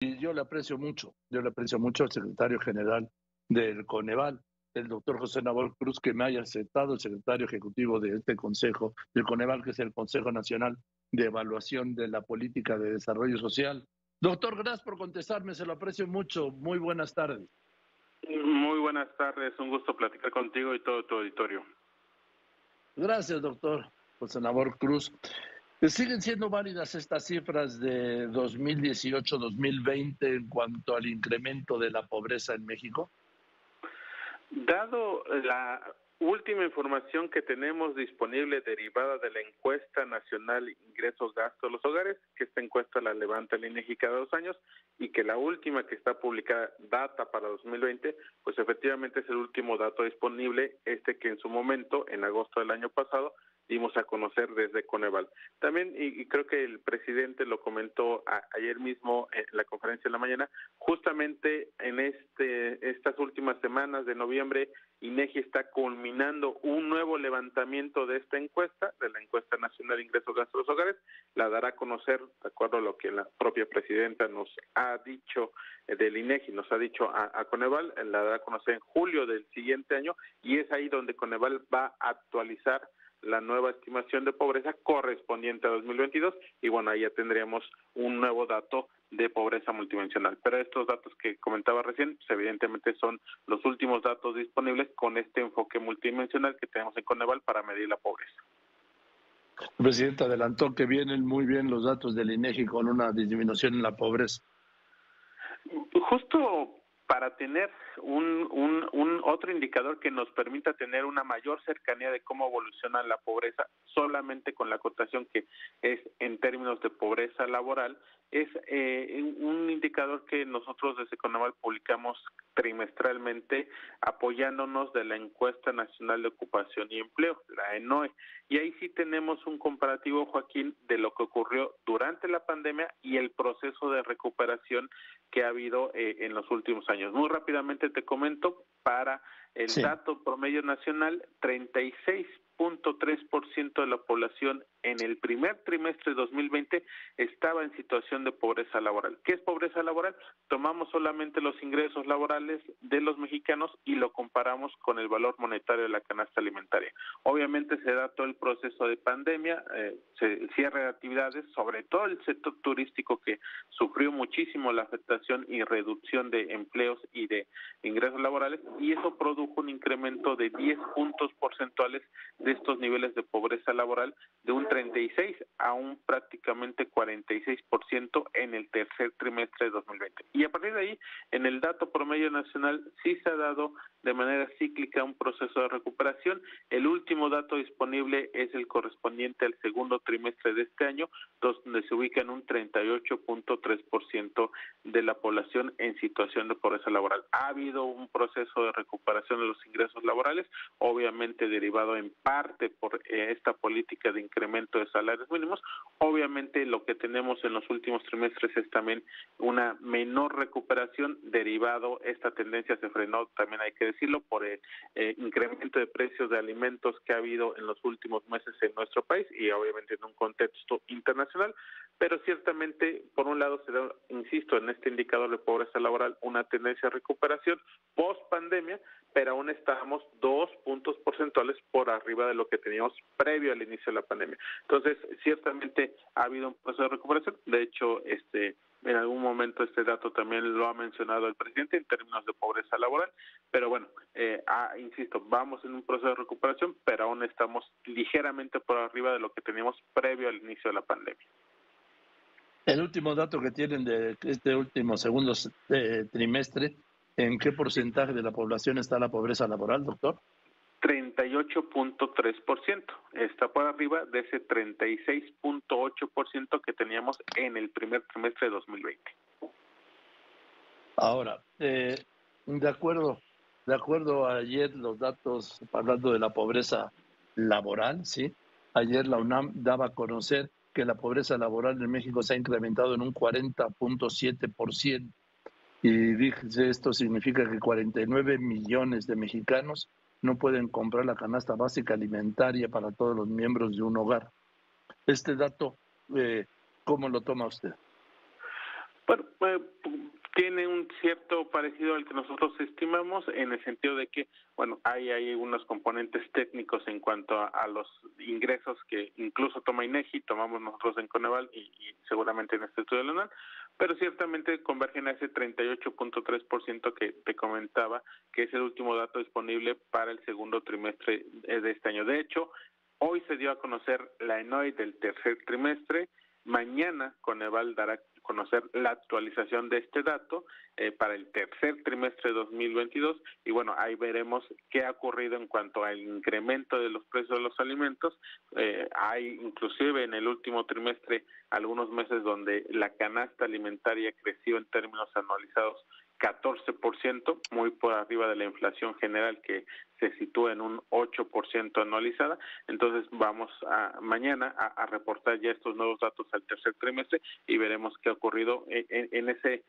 yo le aprecio mucho al secretario general del Coneval, el doctor José Nabor Cruz, que me haya aceptado, el secretario ejecutivo de este consejo, del Coneval, que es el Consejo Nacional de Evaluación de la Política de Desarrollo Social. Doctor, gracias por contestarme, se lo aprecio mucho. Muy buenas tardes. Muy buenas tardes, un gusto platicar contigo y todo tu auditorio. Gracias, doctor José Nabor Cruz. ¿Siguen siendo válidas estas cifras de 2018-2020 en cuanto al incremento de la pobreza en México? Dado la última información que tenemos disponible derivada de la encuesta nacional ingresos-gastos de los hogares, que esta encuesta la levanta el INEGI cada 2 años, y que la última que está publicada data para 2020, pues efectivamente es el último dato disponible, que en su momento, en agosto del año pasado, dimos a conocer desde Coneval. También, y creo que el presidente lo comentó ayer mismo en la conferencia de la mañana, justamente en estas últimas semanas de noviembre, INEGI está culminando un nuevo levantamiento de esta encuesta, de la encuesta nacional de ingresos gastos de los hogares, la dará a conocer, de acuerdo a lo que la propia presidenta nos ha dicho del INEGI, nos ha dicho a Coneval, la dará a conocer en julio del siguiente año, y es ahí donde Coneval va a actualizar la nueva estimación de pobreza correspondiente a 2022, y bueno, ahí ya tendríamos un nuevo dato de pobreza multidimensional. Pero estos datos que comentaba recién, pues evidentemente son los últimos datos disponibles con este enfoque multidimensional que tenemos en Coneval para medir la pobreza. El presidente adelantó que vienen muy bien los datos del INEGI con una disminución en la pobreza. Justo para tener un otro indicador que nos permita tener una mayor cercanía de cómo evoluciona la pobreza, solamente con la acotación que es en términos de pobreza laboral, es un indicador que nosotros desde Coneval publicamos trimestralmente apoyándonos de la Encuesta Nacional de Ocupación y Empleo, la ENOE. Y ahí sí tenemos un comparativo, Joaquín, de lo que ocurrió durante la pandemia y el proceso de recuperación que ha habido en los últimos años. Muy rápidamente te comento, para el dato promedio nacional, 36.3% de la población en el primer trimestre de 2020 estaba en situación de pobreza laboral. ¿Qué es pobreza laboral? Tomamos solamente los ingresos laborales de los mexicanos y lo comparamos con el valor monetario de la canasta alimentaria. Obviamente se da todo el proceso de pandemia, se cierre de actividades, sobre todo el sector turístico que sufrió muchísimo la afectación y reducción de empleos y de ingresos laborales, y eso produjo un incremento de 10 puntos porcentuales de estos niveles de pobreza laboral, de un 36 a un prácticamente 46% en el tercer trimestre de 2020. Y a partir de ahí, en el dato promedio nacional sí se ha dado de manera cíclica un proceso de recuperación. El último dato disponible es el correspondiente al segundo trimestre de este año, donde se ubica en un 38.3% de la población en situación de pobreza laboral. Ha habido un proceso de recuperación de los ingresos laborales, obviamente derivado en parte por esta política de incremento de salarios mínimos. Obviamente lo que tenemos en los últimos trimestres es también una menor recuperación derivado, esta tendencia se frenó, también hay que decirlo, por el incremento de precios de alimentos que ha habido en los últimos meses en nuestro país y obviamente en un contexto internacional, pero ciertamente, por un lado, se da, insisto, en este indicador de pobreza laboral una tendencia de recuperación post-pandemia, pero aún estamos 2 puntos porcentuales por arriba de lo que teníamos previo al inicio de la pandemia. Entonces, ciertamente ha habido un proceso de recuperación. De hecho, en algún momento este dato también lo ha mencionado el presidente en términos de pobreza laboral, pero bueno, insisto, vamos en un proceso de recuperación, pero aún estamos ligeramente por arriba de lo que teníamos previo al inicio de la pandemia. El último dato que tienen de este último segundo trimestre, ¿en qué porcentaje de la población está la pobreza laboral, doctor? 38.3%. Está por arriba de ese 36.8% que teníamos en el primer trimestre de 2020. Ahora, de acuerdo a ayer los datos, hablando de la pobreza laboral, ¿sí? Ayer la UNAM daba a conocer que la pobreza laboral en México se ha incrementado en un 40.7%. Y dice, esto significa que 49 millones de mexicanos no pueden comprar la canasta básica alimentaria para todos los miembros de un hogar. Este dato, ¿cómo lo toma usted? Bueno, tiene un cierto parecido al que nosotros estimamos, en el sentido de que, bueno, hay unos componentes técnicos en cuanto a los ingresos que incluso toma INEGI, tomamos nosotros en Coneval y seguramente en este estudio de la UNAM, pero ciertamente convergen a ese 38.3% que te comentaba, que es el último dato disponible para el segundo trimestre de este año. De hecho, hoy se dio a conocer la ENOI del tercer trimestre. Mañana Coneval dará a conocer la actualización de este dato para el tercer trimestre de 2022 y bueno, ahí veremos qué ha ocurrido en cuanto al incremento de los precios de los alimentos. Hay inclusive en el último trimestre algunos meses donde la canasta alimentaria creció en términos anualizados 14%, muy por arriba de la inflación general que se sitúa en un 8% anualizada. Entonces vamos mañana a reportar ya estos nuevos datos al tercer trimestre y veremos qué ha ocurrido en ese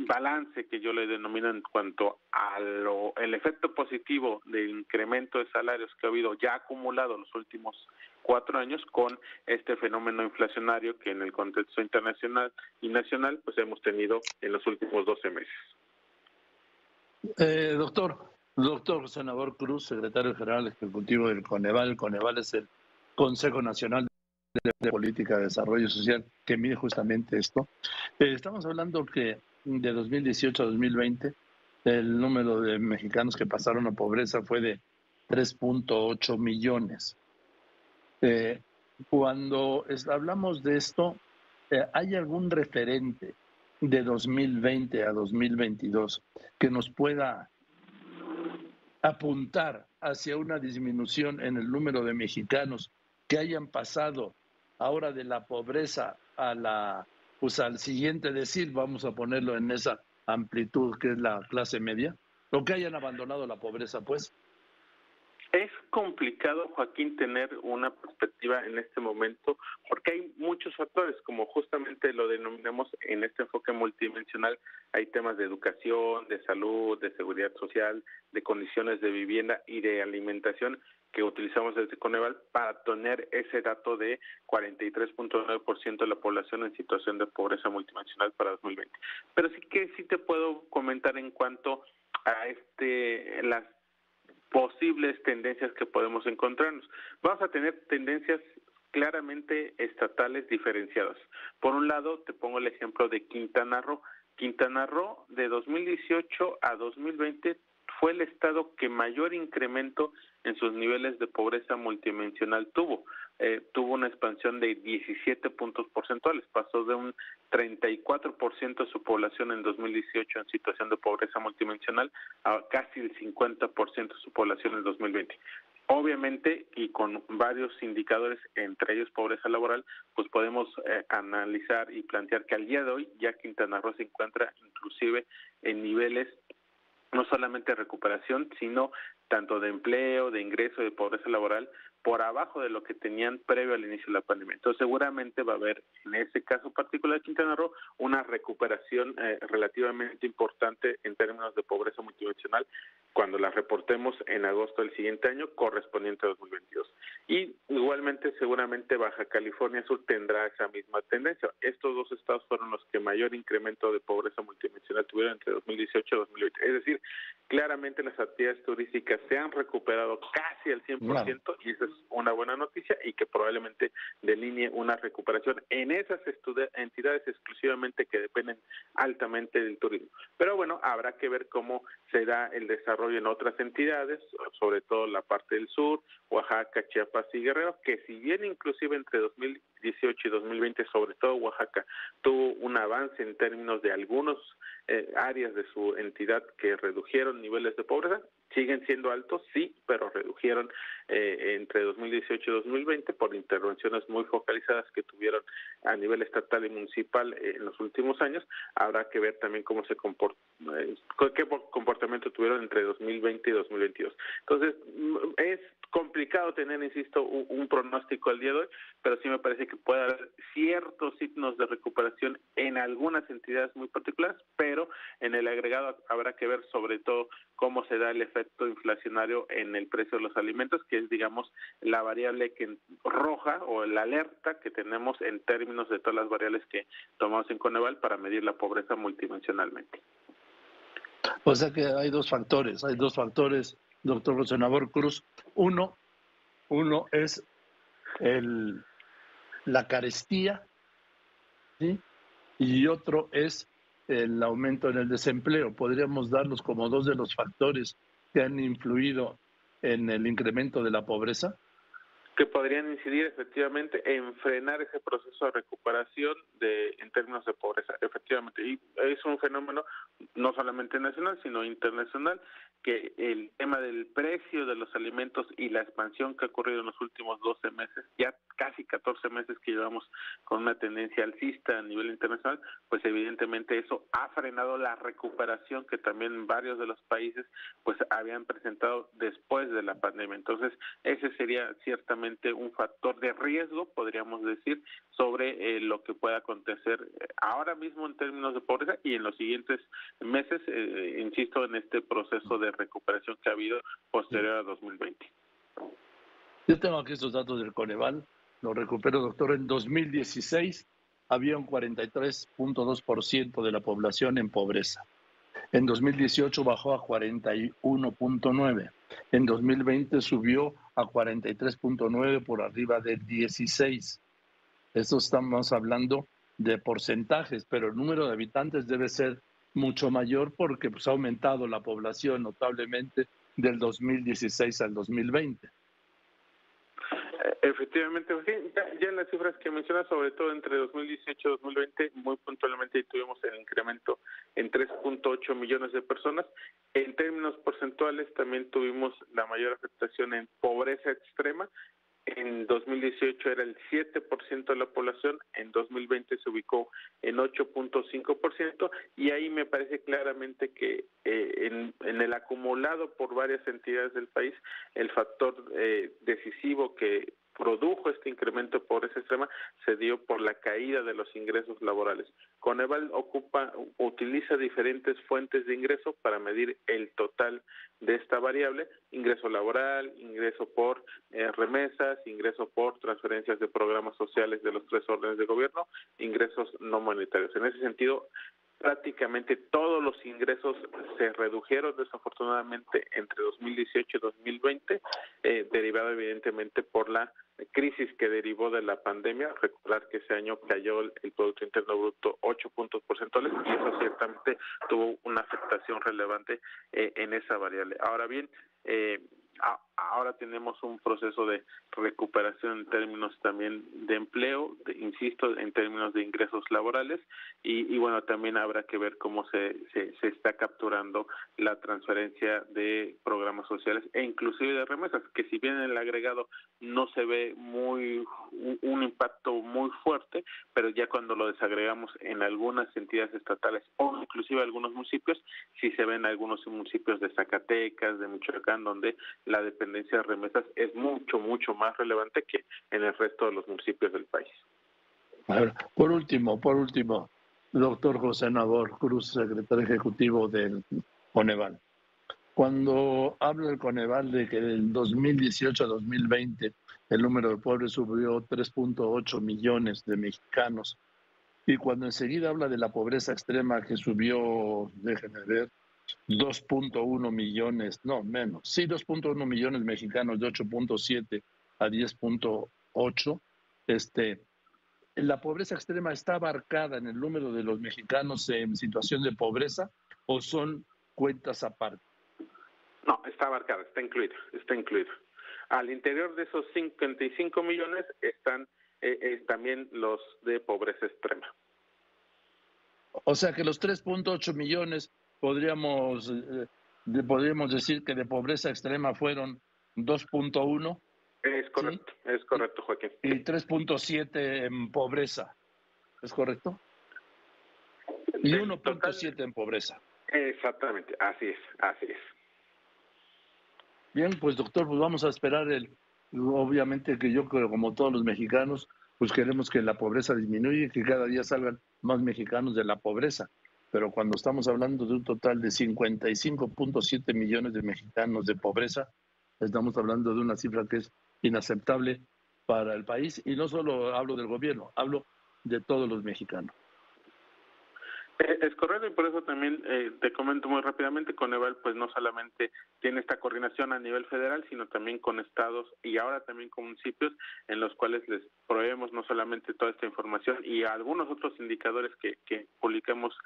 balance que yo le denomino en cuanto a el efecto positivo del incremento de salarios que ha habido ya acumulado en los últimos 4 años con este fenómeno inflacionario que en el contexto internacional y nacional pues hemos tenido en los últimos 12 meses. Doctor Senador Cruz, secretario general ejecutivo del Coneval. Coneval es el Consejo Nacional de Política de Desarrollo Social que mide justamente esto. Estamos hablando que de 2018 a 2020 el número de mexicanos que pasaron a pobreza fue de 3.8 millones. Cuando hablamos de esto, ¿hay algún referente de 2020 a 2022 que nos pueda apuntar hacia una disminución en el número de mexicanos que hayan pasado ahora de la pobreza a al siguiente decir, vamos a ponerlo en esa amplitud que es la clase media, o que hayan abandonado la pobreza, pues? Es complicado, Joaquín, tener una perspectiva en este momento porque hay muchos factores, como justamente lo denominamos en este enfoque multidimensional. Hay temas de educación, de salud, de seguridad social, de condiciones de vivienda y de alimentación que utilizamos desde Coneval para tener ese dato de 43.9% de la población en situación de pobreza multidimensional para 2020. Pero sí te puedo comentar en cuanto a las posibles tendencias que podemos encontrarnos. Vamos a tener tendencias claramente estatales diferenciadas. Por un lado, te pongo el ejemplo de Quintana Roo. Quintana Roo, de 2018 a 2020, fue el estado que mayor incremento en sus niveles de pobreza multidimensional tuvo. Tuvo una expansión de 17 puntos porcentuales, pasó de un 34% de su población en 2018 en situación de pobreza multidimensional a casi el 50% de su población en 2020. Obviamente, y con varios indicadores, entre ellos pobreza laboral, pues podemos analizar y plantear que al día de hoy ya Quintana Roo se encuentra inclusive en niveles no solamente de recuperación, sino tanto de empleo, de ingreso, de pobreza laboral, por abajo de lo que tenían previo al inicio de la pandemia. Entonces, seguramente va a haber, en ese caso particular de Quintana Roo, una recuperación relativamente importante en términos de pobreza multidimensional cuando la reportemos en agosto del siguiente año, correspondiente a 2022. Y igualmente, seguramente Baja California Sur tendrá esa misma tendencia. Estos dos estados fueron los que mayor incremento de pobreza multidimensional tuvieron entre 2018 y 2020. Es decir, claramente las actividades turísticas se han recuperado casi al 100%, claro. Y esa es una buena noticia y que probablemente delinee una recuperación en esas entidades exclusivamente que dependen altamente del turismo. Pero bueno, habrá que ver cómo se da el desarrollo en otras entidades, sobre todo la parte del sur, Oaxaca, Chiapas y Guerrero, que si bien inclusive entre 2018 y 2020, sobre todo Oaxaca, tuvo un avance en términos de algunos áreas de su entidad que redujeron niveles de pobreza, siguen siendo altos, sí, pero redujeron entre 2018 y 2020 por intervenciones muy focalizadas que tuvieron a nivel estatal y municipal en los últimos años. Habrá que ver también cómo se qué comportamiento tuvieron entre 2020 y 2022. Entonces, es complicado tener, insisto, un pronóstico al día de hoy, pero sí me parece que puede haber ciertos signos de recuperación en algunas entidades muy particulares, pero en el agregado habrá que ver sobre todo cómo se da el efecto efecto inflacionario en el precio de los alimentos, que es, digamos, la variable que roja o la alerta que tenemos en términos de todas las variables que tomamos en Coneval para medir la pobreza multidimensionalmente. O sea que hay dos factores, doctor José Nabor Cruz. Uno es la carestía, ¿sí? Y otro es el aumento en el desempleo. Podríamos darlos como dos de los factores que han influido en el incremento de la pobreza. Que podrían incidir efectivamente en frenar ese proceso de recuperación en términos de pobreza, efectivamente. Y es un fenómeno no solamente nacional, sino internacional, que el tema del precio de los alimentos y la expansión que ha ocurrido en los últimos 12 meses, ya casi 14 meses que llevamos con una tendencia alcista a nivel internacional, pues evidentemente eso ha frenado la recuperación que también varios de los países pues habían presentado después de la pandemia. Entonces, ese sería ciertamente un factor de riesgo, podríamos decir, sobre lo que pueda acontecer ahora mismo en términos de pobreza y en los siguientes meses, insisto, en este proceso de recuperación que ha habido posterior a 2020. Yo tengo aquí estos datos del Coneval, lo recupero, doctor. En 2016 había un 43.2% de la población en pobreza. En 2018 bajó a 41.9. En 2020 subió a 43.9, por arriba de 16. Esto estamos hablando de porcentajes, pero el número de habitantes debe ser mucho mayor porque pues, ha aumentado la población notablemente del 2016 al 2020. Efectivamente, sí, ya en las cifras que mencionas, sobre todo entre 2018 y 2020, muy puntualmente tuvimos el incremento en 3.8 millones de personas. En términos porcentuales también tuvimos la mayor afectación en pobreza extrema. En 2018 era el 7% de la población, en 2020 se ubicó en 8.5%, y ahí me parece claramente que en el acumulado por varias entidades del país, el factor decisivo que produjo este incremento de pobreza extrema se dio por la caída de los ingresos laborales. Coneval utiliza diferentes fuentes de ingreso para medir el total de esta variable: ingreso laboral, ingreso por remesas, ingreso por transferencias de programas sociales de los 3 órdenes de gobierno, ingresos no monetarios. En ese sentido, prácticamente todos los ingresos se redujeron desafortunadamente entre 2018 y 2020, derivado evidentemente por la crisis que derivó de la pandemia. Recordar que ese año cayó el Producto Interno Bruto 8 puntos porcentuales y eso ciertamente tuvo una afectación relevante en esa variable. Ahora bien, ahora tenemos un proceso de recuperación en términos también de empleo, insisto, en términos de ingresos laborales, y bueno, también habrá que ver cómo se está capturando la transferencia de programas sociales e inclusive de remesas, que si bien en el agregado no se ve un impacto muy fuerte, pero ya cuando lo desagregamos en algunas entidades estatales o inclusive algunos municipios, sí se ven algunos municipios de Zacatecas, de Michoacán, donde la dependencia de remesas es mucho más relevante que en el resto de los municipios del país. A ver, por último, doctor José Nabor Cruz, secretario ejecutivo del Coneval. Cuando habla el Coneval de que del 2018 a 2020 el número de pobres subió 3.8 millones de mexicanos, y cuando enseguida habla de la pobreza extrema que subió, déjenme ver, 2.1 millones, no menos, sí, 2.1 millones mexicanos, de 8.7 a 10.8, ¿la pobreza extrema está abarcada en el número de los mexicanos en situación de pobreza o son cuentas aparte? No, está abarcada, está incluida. Al interior de esos 55 millones están también los de pobreza extrema. O sea que los 3.8 millones podríamos decir que de pobreza extrema fueron 2.1. Es correcto, ¿sí? Es correcto, Joaquín. Y 3.7 en pobreza, ¿es correcto? Y 1.7 en pobreza. Exactamente, así es. Bien, pues doctor, pues vamos a esperar obviamente que yo creo, como todos los mexicanos, pues queremos que la pobreza disminuya y que cada día salgan más mexicanos de la pobreza. pero cuando estamos hablando de un total de 55.7 millones de mexicanos de pobreza, estamos hablando de una cifra que es inaceptable para el país, y no solo hablo del gobierno, hablo de todos los mexicanos. Es correcto, y por eso también te comento muy rápidamente, Coneval pues no solamente tiene esta coordinación a nivel federal, sino también con estados y ahora también con municipios, en los cuales les proveemos no solamente toda esta información y algunos otros indicadores que publicamos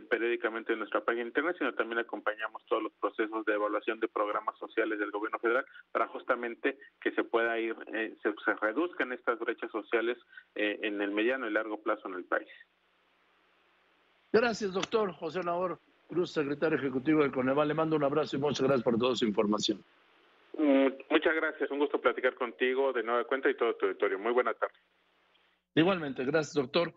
periódicamente en nuestra página internet, sino también acompañamos todos los procesos de evaluación de programas sociales del gobierno federal para justamente que se pueda ir, se reduzcan estas brechas sociales en el mediano y largo plazo en el país. Gracias, doctor José Nahor Cruz, secretario ejecutivo del Coneval. Le mando un abrazo y muchas gracias por toda su información. Muchas gracias, un gusto platicar contigo de nueva cuenta y todo tu auditorio. Muy buena tarde. Igualmente, gracias, doctor.